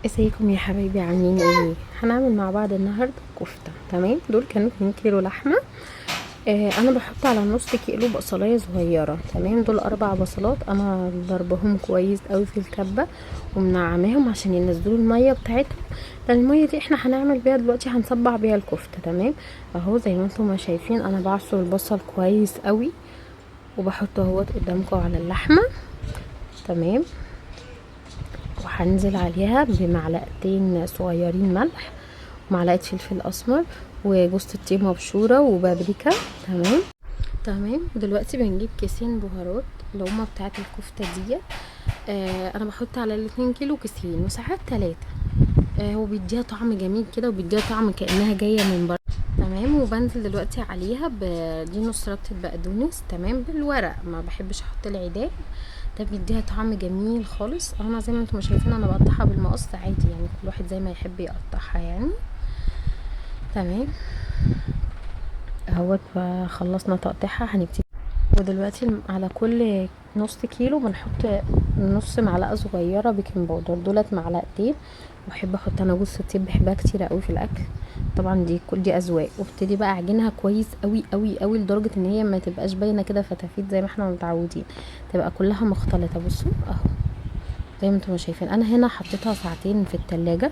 ازيكم يا حبايبي، عاملين ايه؟ هنعمل مع بعض النهارده كفته. تمام، دول كانوا 2 كيلو لحمه. انا بحط على نص كيلو بصلايه صغيره. تمام، دول 4 بصلات انا ضربهم كويس قوي في الكبه ومنعماهم عشان ينزلوا الميه بتاعتهم، لان الميه دي احنا هنعمل بيها دلوقتي، هنصبع بيها الكفته. تمام، اهو زي ما انتم ما شايفين انا بعصر البصل كويس قوي وبحطه اهوت قدامكم على اللحمه. تمام، وهنزل عليها بمعلقتين صغيرين ملح ومعلقه فلفل اسمر وجوز الطيب مبشوره وبابريكا. تمام. تمام، ودلوقتي بنجيب كيسين بهارات اللي هما بتاعه الكفته دي. انا بحط على ال2 كيلو كيسين وساعات 3. وبيديها طعم جميل كده وبيديها طعم كانها جايه من بره. تمام، وبنزل دلوقتي عليها دي نص ربطه بقدونس. تمام، بالورق، ما بحبش احط العيدان، ده بيديها طعم جميل خالص. انا زي ما انتم شايفين انا بقطعها بالمقص عادي، يعني كل واحد زي ما يحب يقطعها يعني. تمام، اهوت خلصنا تقطيعها هنبتدي. ودلوقتي على كل نص كيلو بنحط نص معلقه صغيره بيكنج باودر، دولت معلقتين. واحب احط انا جوز الطيب، بحبها كتير قوي في الاكل. طبعا دي كل دي اذواق. وابتدي بقى اعجنها كويس قوي قوي قوي لدرجه ان هي ما تبقاش باينه كده فتافيت زي ما احنا متعودين، تبقى كلها مختلطه. بصوا اهو زي ما انتم شايفين، انا هنا حطيتها ساعتين في التلاجة.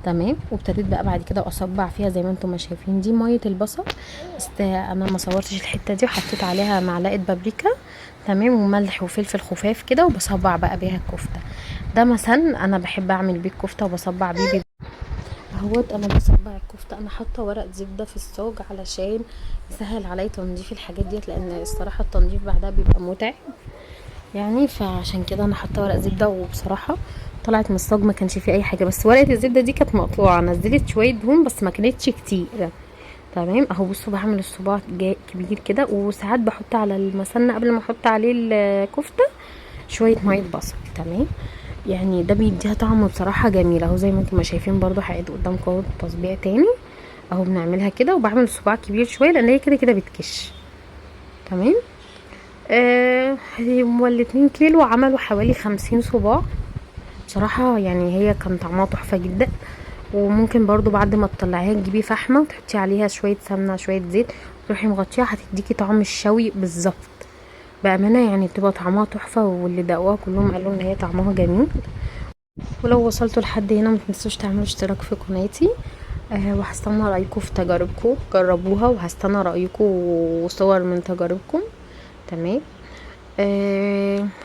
تمام، وابتديت بقى بعد كده اصبع فيها زي ما انتم شايفين. دي ميه البصل بس انا ما صورتش الحته دي، وحطيت عليها معلقه بابريكا. تمام، وملح وفلفل خفاف كده، وبصبع بقى بيها الكفته. ده مثلا انا بحب اعمل بيه الكفته وبصبع بيه. اهوت انا بصبع الكفته، انا حاطه ورق زبده في الصاج علشان يسهل عليا تنظيف الحاجات ديت، لان الصراحه التنظيف بعدها بيبقى متعب يعني. فعشان كده انا حاطه ورق زبده، وبصراحه طلعت من الصاج ما كانش فيه اي حاجه، بس ورقه الزبده دي كانت مقطوعه، نزلت شويه دهون بس ما كانتش كتير. تمام، اهو بصوا بعمل الصباع كبير كده، وساعات بحط على المسنه قبل ما احط عليه الكفته شويه ميه بصل. تمام، يعني ده بيديها طعم بصراحه جميل. اهو زي ما انتم ما شايفين، برضو هعيد قدامكم اهو تصبيع تاني. اهو بنعملها كده، وبعمل الصباع كبير شويه لان هي كده كده بتكش. تمام. هما ال2 كيلو عملوا حوالي 50 صباع. بصراحة يعني هي كان طعمها تحفة جدا. وممكن برضو بعد ما تطلعيها تجيبي فحمة وتحطي عليها شوية سمنة شوية زيت وتروحي مغطيها، هتديكي طعم الشوي بالظبط. بأمانة يعني بتبقى طعمها تحفة، واللي دقوها كلهم قالوا ان هي طعمها جميل. ولو وصلتوا لحد هنا متنسوش تعملوا اشتراك في قناتي. وهستنى رأيكم في تجاربكم، جربوها وهستنى رأيكم وصور من تجاربكم. تمام.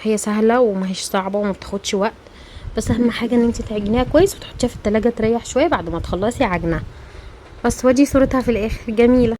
هي سهله وما هيش صعبه وما بتاخدش وقت، بس اهم حاجه ان انت تعجنيها كويس وتحطيها في التلاجة تريح شويه بعد ما تخلصي عجنها. بس ودي صورتها في الاخر جميله.